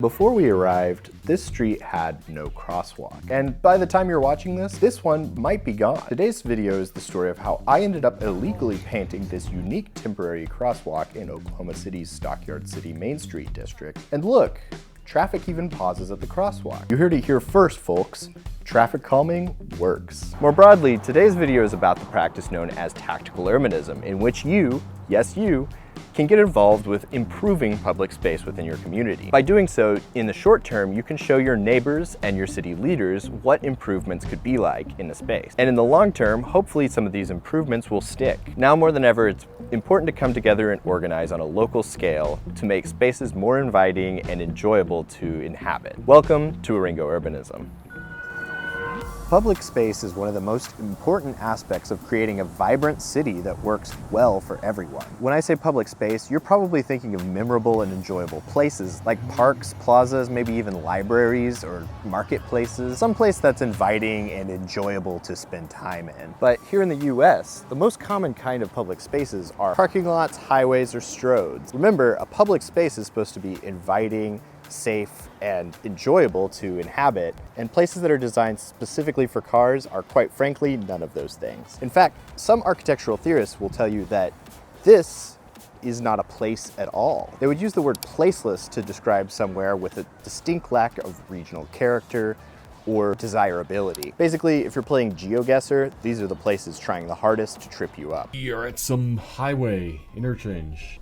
Before we arrived, this street had no crosswalk. And by the time you're watching this one might be gone. Today's video is the story of how I ended up illegally painting this unique temporary crosswalk in Oklahoma City's Stockyards City Main Street district. And look, traffic even pauses at the crosswalk. You heard it here first, folks. Traffic calming works. More broadly, today's video is about the practice known as tactical urbanism, in which you, yes you, can get involved with improving public space within your community. By doing so, in the short term, you can show your neighbors and your city leaders what improvements could be like in a space. And in the long term, hopefully some of these improvements will stick. Now more than ever, it's important to come together and organize on a local scale to make spaces more inviting and enjoyable to inhabit. Welcome to eryngo.urbanism. Public space is one of the most important aspects of creating a vibrant city that works well for everyone. When I say public space, you're probably thinking of memorable and enjoyable places like parks, plazas, maybe even libraries or marketplaces, some place that's inviting and enjoyable to spend time in. But here in the US, the most common kind of public spaces are parking lots, highways, or stroads. Remember, a public space is supposed to be inviting, safe, and enjoyable to inhabit, and places that are designed specifically for cars are, quite frankly, none of those things. In fact, some architectural theorists will tell you that this is not a place at all. They would use the word placeless to describe somewhere with a distinct lack of regional character or desirability. Basically, if you're playing GeoGuessr, these are the places trying the hardest to trip you up. You're at some highway interchange.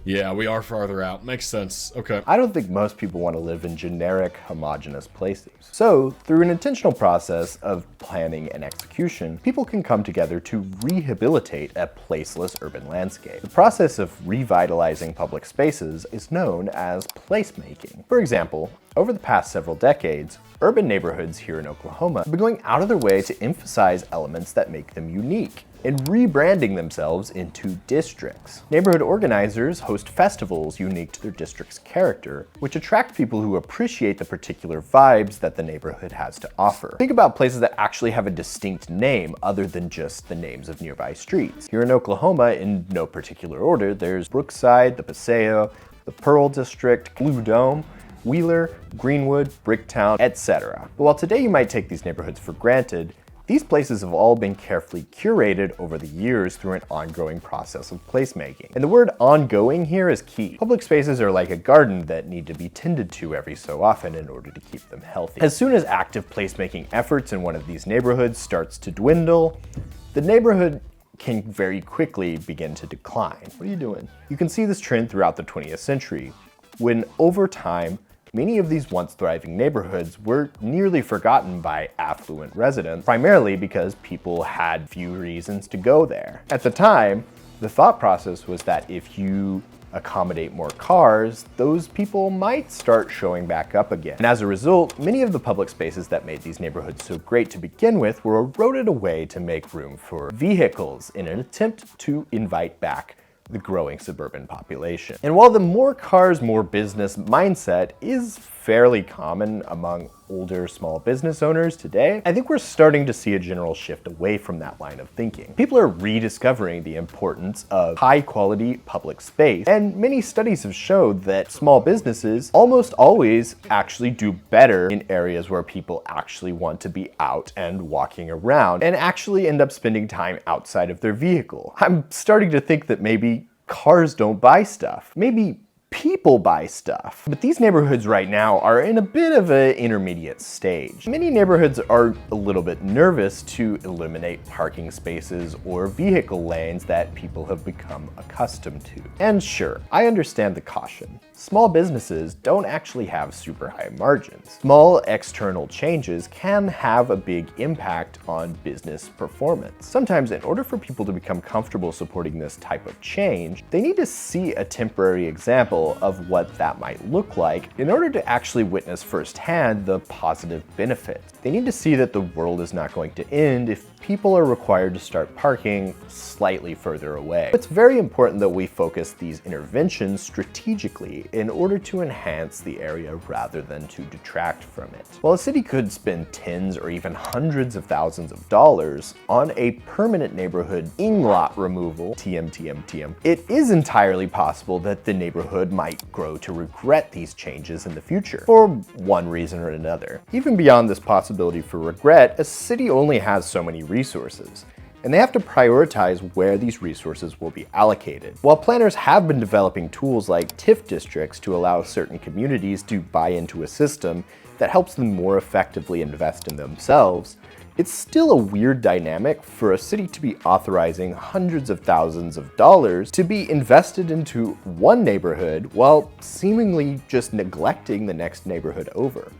Yeah, we are farther out. Makes sense. Okay. I don't think most people want to live in generic, homogeneous places. So, through an intentional process of planning and execution, people can come together to rehabilitate a placeless urban landscape. The process of revitalizing public spaces is known as placemaking. For example, over the past several decades, urban neighborhoods here in Oklahoma have been going out of their way to emphasize elements that make them unique and rebranding themselves into districts. Neighborhood organizers host festivals unique to their district's character, which attract people who appreciate the particular vibes that the neighborhood has to offer. Think about places that actually have a distinct name other than just the names of nearby streets. Here in Oklahoma, in no particular order, there's Brookside, the Paseo, the Pearl District, Blue Dome, Wheeler, Greenwood, Bricktown, etc. But while today you might take these neighborhoods for granted, these places have all been carefully curated over the years through an ongoing process of placemaking. And the word ongoing here is key. Public spaces are like a garden that need to be tended to every so often in order to keep them healthy. As soon as active placemaking efforts in one of these neighborhoods starts to dwindle, the neighborhood can very quickly begin to decline. What are you doing? You can see this trend throughout the 20th century, when over time, many of these once thriving neighborhoods were nearly forgotten by affluent residents, primarily because people had few reasons to go there. At the time, the thought process was that if you accommodate more cars, those people might start showing back up again. And as a result, many of the public spaces that made these neighborhoods so great to begin with were eroded away to make room for vehicles in an attempt to invite back the growing suburban population. And while the more cars, more business mindset is fairly common among older small business owners today, I think we're starting to see a general shift away from that line of thinking. People are rediscovering the importance of high quality public space, and many studies have showed that small businesses almost always actually do better in areas where people actually want to be out and walking around and actually end up spending time outside of their vehicle. I'm starting to think that maybe cars don't buy stuff. Maybe people buy stuff. But these neighborhoods right now are in a bit of an intermediate stage. Many neighborhoods are a little bit nervous to eliminate parking spaces or vehicle lanes that people have become accustomed to. And sure, I understand the caution. Small businesses don't actually have super high margins. Small external changes can have a big impact on business performance. Sometimes, in order for people to become comfortable supporting this type of change, they need to see a temporary example of what that might look like in order to actually witness firsthand the positive benefits. They need to see that the world is not going to end if people are required to start parking slightly further away. It's very important that we focus these interventions strategically in order to enhance the area rather than to detract from it. While a city could spend tens or even hundreds of thousands of dollars on a permanent neighborhood inglot removal, TM, it is entirely possible that the neighborhood might grow to regret these changes in the future, for one reason or another. Even beyond this possibility for regret, a city only has so many resources, and they have to prioritize where these resources will be allocated. While planners have been developing tools like TIF districts to allow certain communities to buy into a system that helps them more effectively invest in themselves, it's still a weird dynamic for a city to be authorizing hundreds of thousands of dollars to be invested into one neighborhood while seemingly just neglecting the next neighborhood over.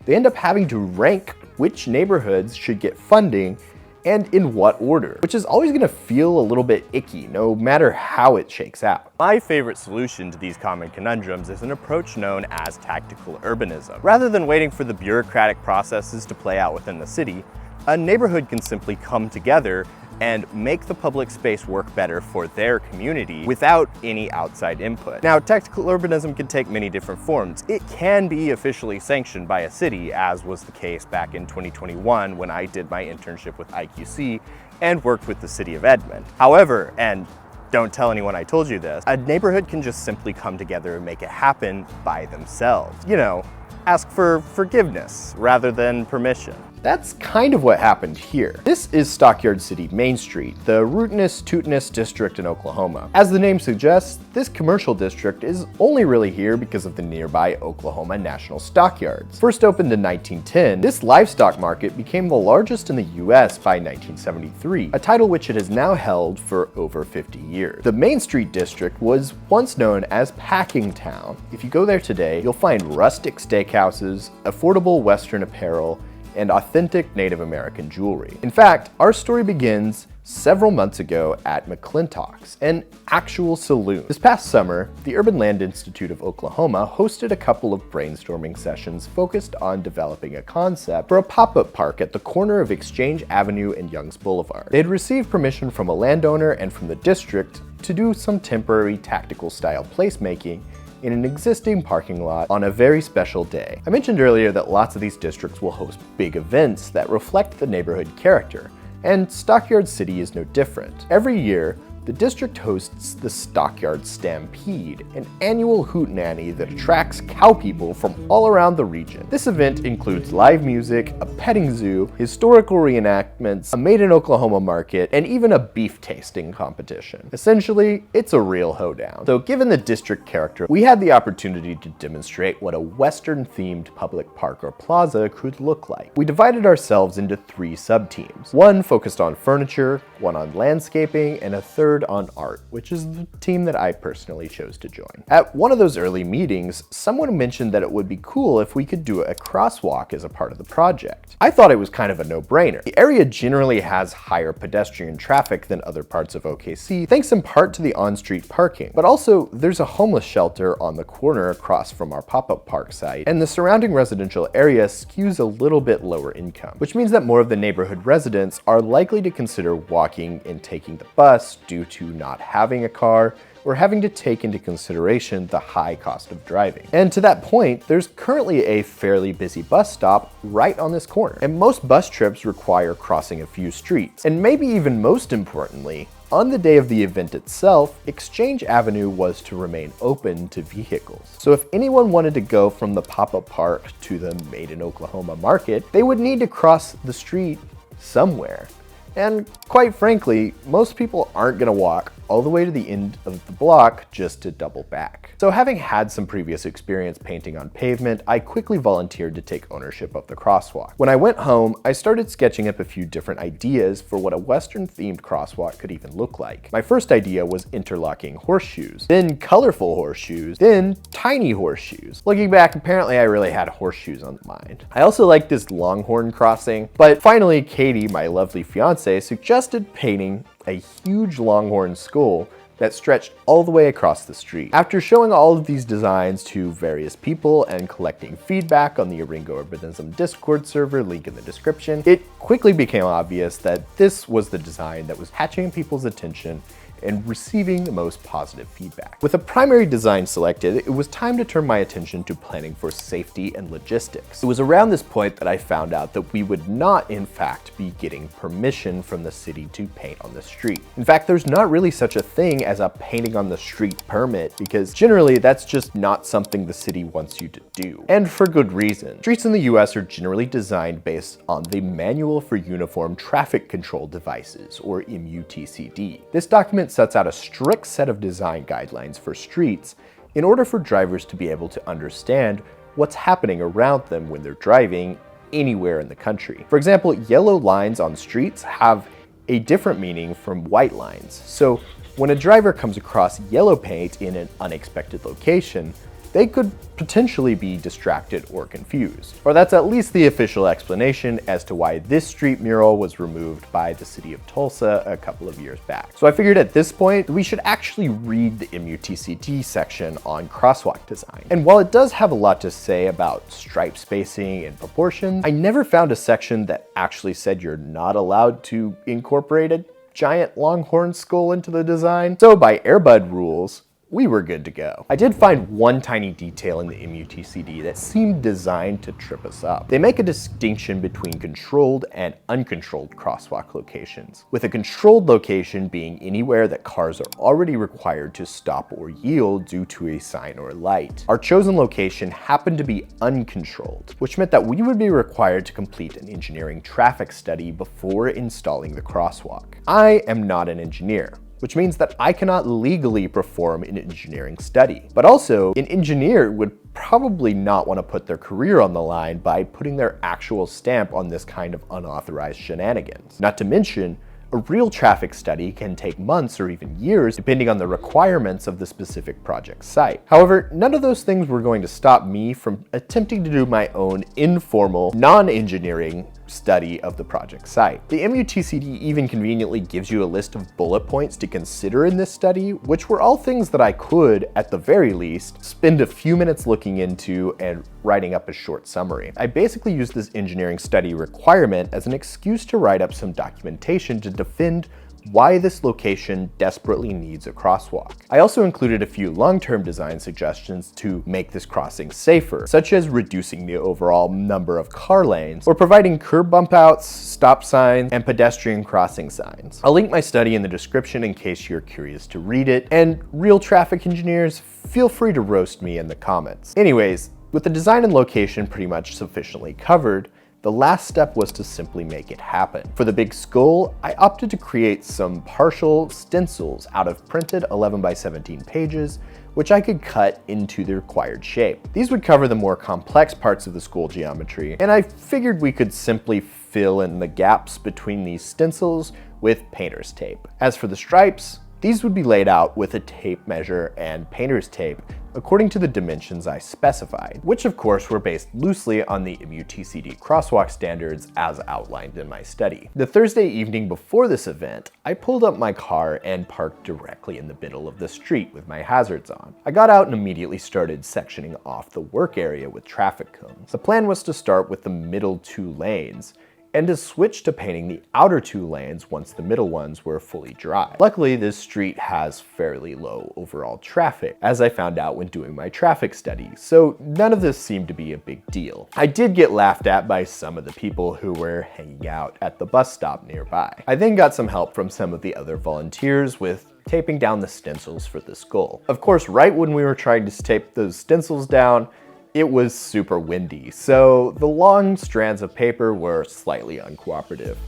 They end up having to rank which neighborhoods should get funding and in what order, which is always gonna feel a little bit icky, no matter how it shakes out. My favorite solution to these common conundrums is an approach known as tactical urbanism. Rather than waiting for the bureaucratic processes to play out within the city, a neighborhood can simply come together and make the public space work better for their community without any outside input. Now, tactical urbanism can take many different forms. It can be officially sanctioned by a city, as was the case back in 2021 when I did my internship with IQC and worked with the city of Edmond. However, and don't tell anyone I told you this, a neighborhood can just simply come together and make it happen by themselves. You know, ask for forgiveness rather than permission. That's kind of what happened here. This is Stockyards City Main Street, the rootinest, tootinest district in Oklahoma. As the name suggests, this commercial district is only really here because of the nearby Oklahoma National Stockyards. First opened in 1910, this livestock market became the largest in the US by 1973, a title which it has now held for over 50 years. The Main Street district was once known as Packing Town. If you go there today, you'll find rustic steakhouses, affordable Western apparel, and authentic Native American jewelry. In fact, our story begins several months ago at McClintock's, an actual saloon. This past summer, the Urban Land Institute of Oklahoma hosted a couple of brainstorming sessions focused on developing a concept for a pop-up park at the corner of Exchange Avenue and Youngs Boulevard. They had received permission from a landowner and from the district to do some temporary tactical style placemaking in an existing parking lot on a very special day. I mentioned earlier that lots of these districts will host big events that reflect the neighborhood character, and Stockyards City is no different. Every year, the district hosts the Stockyards Stampede, an annual hootenanny that attracts cow people from all around the region. This event includes live music, a petting zoo, historical reenactments, a made-in-Oklahoma market, and even a beef tasting competition. Essentially, it's a real hoedown. So given the district character, we had the opportunity to demonstrate what a Western-themed public park or plaza could look like. We divided ourselves into 3 sub-teams. One focused on furniture, one on landscaping, and a third on art, which is the team that I personally chose to join. At one of those early meetings, someone mentioned that it would be cool if we could do a crosswalk as a part of the project. I thought it was kind of a no-brainer. The area generally has higher pedestrian traffic than other parts of OKC, thanks in part to the on-street parking, but also there's a homeless shelter on the corner across from our pop-up park site, and the surrounding residential area skews a little bit lower income, which means that more of the neighborhood residents are likely to consider walking and taking the bus due to not having a car or having to take into consideration the high cost of driving. And to that point, there's currently a fairly busy bus stop right on this corner, and most bus trips require crossing a few streets. And maybe even most importantly, on the day of the event itself, Exchange Avenue was to remain open to vehicles. So if anyone wanted to go from the pop-up park to the Made in Oklahoma market, they would need to cross the street somewhere. And quite frankly, most people aren't gonna walk all the way to the end of the block just to double back. So having had some previous experience painting on pavement, I quickly volunteered to take ownership of the crosswalk. When I went home, I started sketching up a few different ideas for what a Western-themed crosswalk could even look like. My first idea was interlocking horseshoes, then colorful horseshoes, then tiny horseshoes. Looking back, apparently I really had horseshoes on mind. I also liked this longhorn crossing, but finally Katie, my lovely fiance, suggested painting a huge longhorn skull that stretched all the way across the street. After showing all of these designs to various people and collecting feedback on the eryngo.urbanism Discord server, link in the description, it quickly became obvious that this was the design that was catching people's attention and receiving the most positive feedback. With a primary design selected, it was time to turn my attention to planning for safety and logistics. It was around this point that I found out that we would not, in fact, be getting permission from the city to paint on the street. In fact, there's not really such a thing as a painting on the street permit, because generally that's just not something the city wants you to do. And for good reason. Streets in the US are generally designed based on the Manual for Uniform Traffic Control Devices, or MUTCD. This document sets out a strict set of design guidelines for streets in order for drivers to be able to understand what's happening around them when they're driving anywhere in the country. For example, yellow lines on streets have a different meaning from white lines. So when a driver comes across yellow paint in an unexpected location, they could potentially be distracted or confused. Or that's at least the official explanation as to why this street mural was removed by the city of Tulsa a couple of years back. So I figured at this point, we should actually read the MUTCD section on crosswalk design. And while it does have a lot to say about stripe spacing and proportions, I never found a section that actually said you're not allowed to incorporate a giant longhorn skull into the design. So by Airbud rules, we were good to go. I did find one tiny detail in the MUTCD that seemed designed to trip us up. They make a distinction between controlled and uncontrolled crosswalk locations, with a controlled location being anywhere that cars are already required to stop or yield due to a sign or light. Our chosen location happened to be uncontrolled, which meant that we would be required to complete an engineering traffic study before installing the crosswalk. I am not an engineer, which means that I cannot legally perform an engineering study. But also, an engineer would probably not want to put their career on the line by putting their actual stamp on this kind of unauthorized shenanigans. Not to mention, a real traffic study can take months or even years depending on the requirements of the specific project site. However, none of those things were going to stop me from attempting to do my own informal, non-engineering study of the project site. The MUTCD even conveniently gives you a list of bullet points to consider in this study, which were all things that I could, at the very least, spend a few minutes looking into and writing up a short summary. I basically used this engineering study requirement as an excuse to write up some documentation to defend why this location desperately needs a crosswalk. I also included a few long-term design suggestions to make this crossing safer, such as reducing the overall number of car lanes, or providing curb bump outs, stop signs, and pedestrian crossing signs. I'll link my study in the description in case you're curious to read it, and real traffic engineers, feel free to roast me in the comments. Anyways, with the design and location pretty much sufficiently covered, the last step was to simply make it happen. For the big skull, I opted to create some partial stencils out of printed 11 by 17 pages, which I could cut into the required shape. These would cover the more complex parts of the skull geometry, and I figured we could simply fill in the gaps between these stencils with painter's tape. As for the stripes, these would be laid out with a tape measure and painter's tape according to the dimensions I specified, which of course were based loosely on the MUTCD crosswalk standards as outlined in my study. The Thursday evening before this event, I pulled up my car and parked directly in the middle of the street with my hazards on. I got out and immediately started sectioning off the work area with traffic cones. The plan was to start with the middle 2 lanes, and to switch to painting the outer 2 lanes once the middle ones were fully dry. Luckily, this street has fairly low overall traffic, as I found out when doing my traffic study, so none of this seemed to be a big deal. I did get laughed at by some of the people who were hanging out at the bus stop nearby. I then got some help from some of the other volunteers with taping down the stencils for the skull. Of course, right when we were trying to tape those stencils down, it was super windy, so the long strands of paper were slightly uncooperative.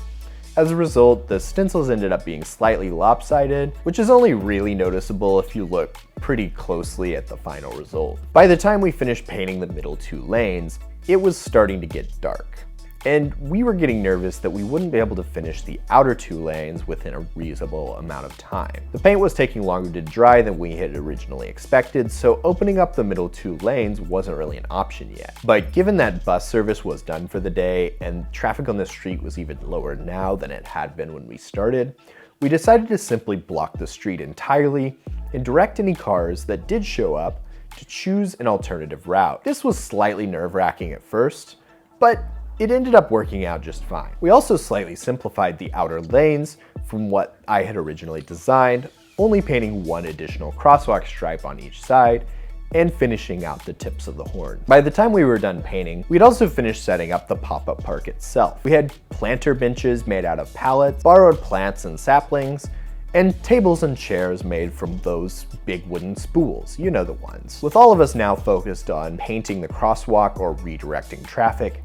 As a result, the stencils ended up being slightly lopsided, which is only really noticeable if you look pretty closely at the final result. By the time we finished painting the middle 2 lanes, it was starting to get dark, and we were getting nervous that we wouldn't be able to finish the outer 2 lanes within a reasonable amount of time. The paint was taking longer to dry than we had originally expected, so opening up the middle 2 lanes wasn't really an option yet. But given that bus service was done for the day and traffic on the street was even lower now than it had been when we started, we decided to simply block the street entirely and direct any cars that did show up to choose an alternative route. This was slightly nerve-wracking at first, but it ended up working out just fine. We also slightly simplified the outer lanes from what I had originally designed, only painting one additional crosswalk stripe on each side, and finishing out the tips of the horn. By the time we were done painting, we'd also finished setting up the pop-up park itself. We had planter benches made out of pallets, borrowed plants and saplings, and tables and chairs made from those big wooden spools, you know the ones. With all of us now focused on painting the crosswalk or redirecting traffic,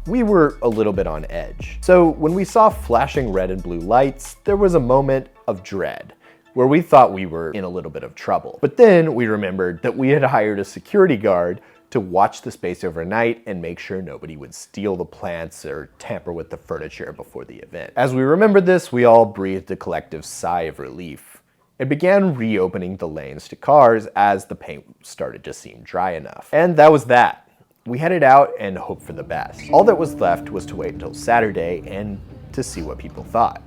we were a little bit on edge. So when we saw flashing red and blue lights, there was a moment of dread, where we thought we were in a little bit of trouble. But then we remembered that we had hired a security guard to watch the space overnight and make sure nobody would steal the plants or tamper with the furniture before the event. As we remembered this, we all breathed a collective sigh of relief and began reopening the lanes to cars as the paint started to seem dry enough. And that was that. We headed out and hoped for the best. All that was left was to wait until Saturday and to see what people thought.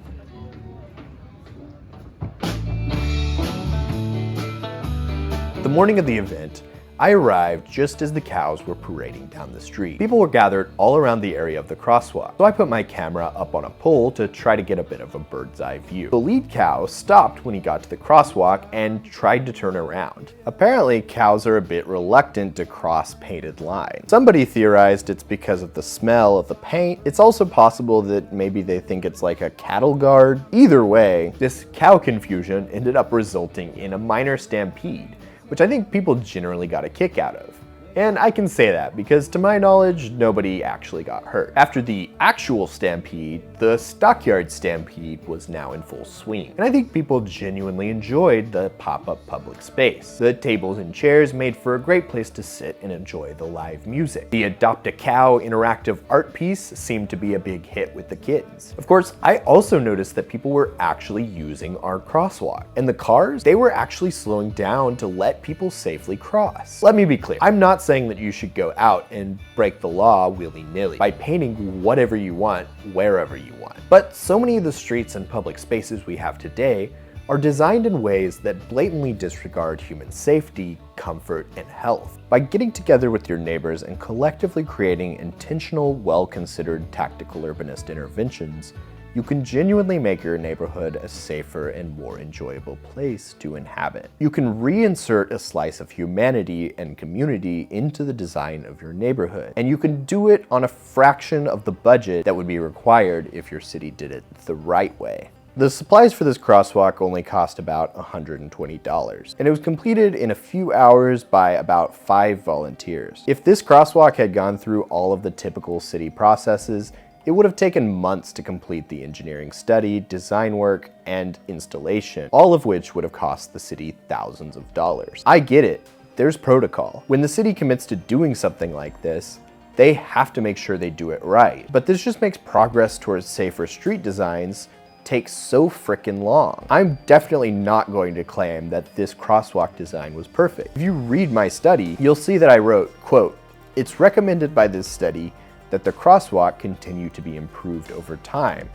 The morning of the event, I arrived just as the cows were parading down the street. People were gathered all around the area of the crosswalk, so I put my camera up on a pole to try to get a bit of a bird's eye view. The lead cow stopped when he got to the crosswalk and tried to turn around. Apparently, cows are a bit reluctant to cross painted lines. Somebody theorized it's because of the smell of the paint. It's also possible that maybe they think it's like a cattle guard. Either way, this cow confusion ended up resulting in a minor stampede, which I think people generally got a kick out of. And I can say that because to my knowledge, nobody actually got hurt. After the actual stampede, the Stockyards stampede was now in full swing. And I think people genuinely enjoyed the pop-up public space. The tables and chairs made for a great place to sit and enjoy the live music. The Adopt a Cow interactive art piece seemed to be a big hit with the kids. Of course, I also noticed that people were actually using our crosswalk. And the cars, they were actually slowing down to let people safely cross. Let me be clear, I'm not saying that you should go out and break the law willy-nilly by painting whatever you want, wherever you want. But so many of the streets and public spaces we have today are designed in ways that blatantly disregard human safety, comfort, and health. By getting together with your neighbors and collectively creating intentional, well-considered tactical urbanist interventions, you can genuinely make your neighborhood a safer and more enjoyable place to inhabit. You can reinsert a slice of humanity and community into the design of your neighborhood, and you can do it on a fraction of the budget that would be required if your city did it the right way. The supplies for this crosswalk only cost about $120, and it was completed in a few hours by about 5 volunteers. If this crosswalk had gone through all of the typical city processes, it would have taken months to complete the engineering study, design work, and installation, all of which would have cost the city thousands of dollars. I get it, there's protocol. When the city commits to doing something like this, they have to make sure they do it right. But this just makes progress towards safer street designs take so frickin' long. I'm definitely not going to claim that this crosswalk design was perfect. If you read my study, you'll see that I wrote, quote, "It's recommended by this study that the crosswalk continue to be improved over time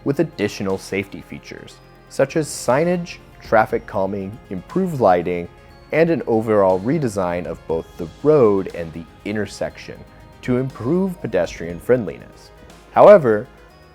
with additional safety features, such as signage, traffic calming, improved lighting, and an overall redesign of both the road and the intersection to improve pedestrian friendliness. However,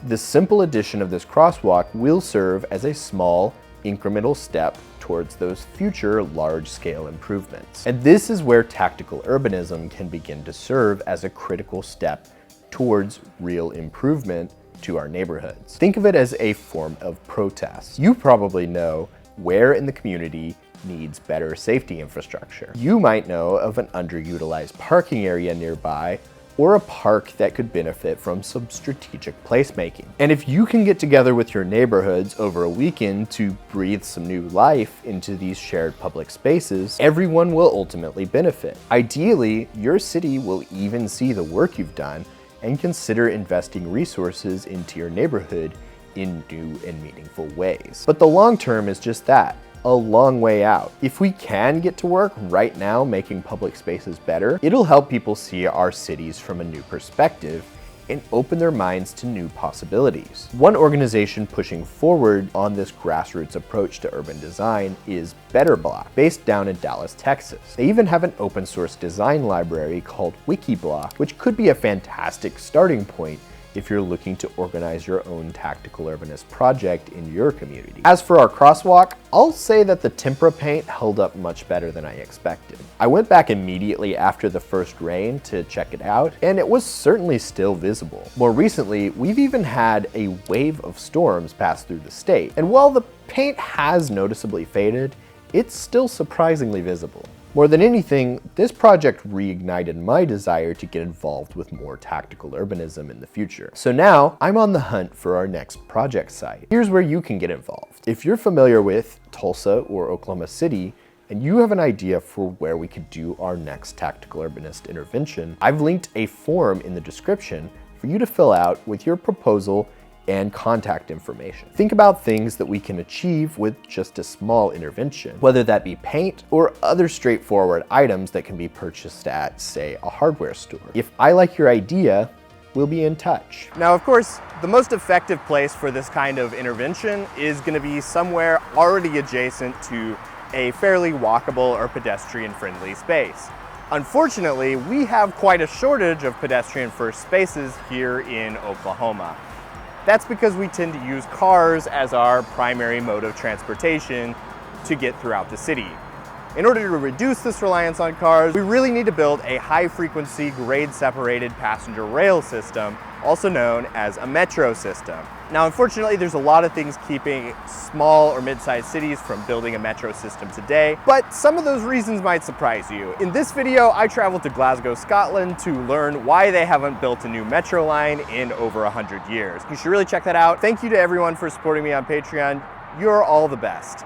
the simple addition of this crosswalk will serve as a small, incremental step towards those future large-scale improvements." And this is where tactical urbanism can begin to serve as a critical step towards real improvement to our neighborhoods. Think of it as a form of protest. You probably know where in the community needs better safety infrastructure. You might know of an underutilized parking area nearby, or a park that could benefit from some strategic placemaking. And if you can get together with your neighborhoods over a weekend to breathe some new life into these shared public spaces, everyone will ultimately benefit. Ideally, your city will even see the work you've done and consider investing resources into your neighborhood in new and meaningful ways. But the long term is just that, a long way out. If we can get to work right now making public spaces better, it'll help people see our cities from a new perspective and open their minds to new possibilities. One organization pushing forward on this grassroots approach to urban design is Better Block, based down in Dallas, Texas. They even have an open source design library called Wikiblock, which could be a fantastic starting point if you're looking to organize your own tactical urbanist project in your community. As for our crosswalk, I'll say that the tempera paint held up much better than I expected. I went back immediately after the first rain to check it out, and it was certainly still visible. More recently, we've even had a wave of storms pass through the state, and while the paint has noticeably faded, it's still surprisingly visible. More than anything, this project reignited my desire to get involved with more tactical urbanism in the future. So now, I'm on the hunt for our next project site. Here's where you can get involved. If you're familiar with Tulsa or Oklahoma City, and you have an idea for where we could do our next tactical urbanist intervention, I've linked a form in the description for you to fill out with your proposal and contact information. Think about things that we can achieve with just a small intervention, whether that be paint or other straightforward items that can be purchased at, say, a hardware store. If I like your idea, we'll be in touch. Now, of course, the most effective place for this kind of intervention is going to be somewhere already adjacent to a fairly walkable or pedestrian-friendly space. Unfortunately, we have quite a shortage of pedestrian-first spaces here in Oklahoma. That's because we tend to use cars as our primary mode of transportation to get throughout the city. In order to reduce this reliance on cars, we really need to build a high-frequency, grade-separated passenger rail system, also known as a metro system. Now, unfortunately, there's a lot of things keeping small or mid-sized cities from building a metro system today, but some of those reasons might surprise you. In this video, I traveled to Glasgow, Scotland to learn why they haven't built a new metro line in over 100 years. You should really check that out. Thank you to everyone for supporting me on Patreon. You're all the best.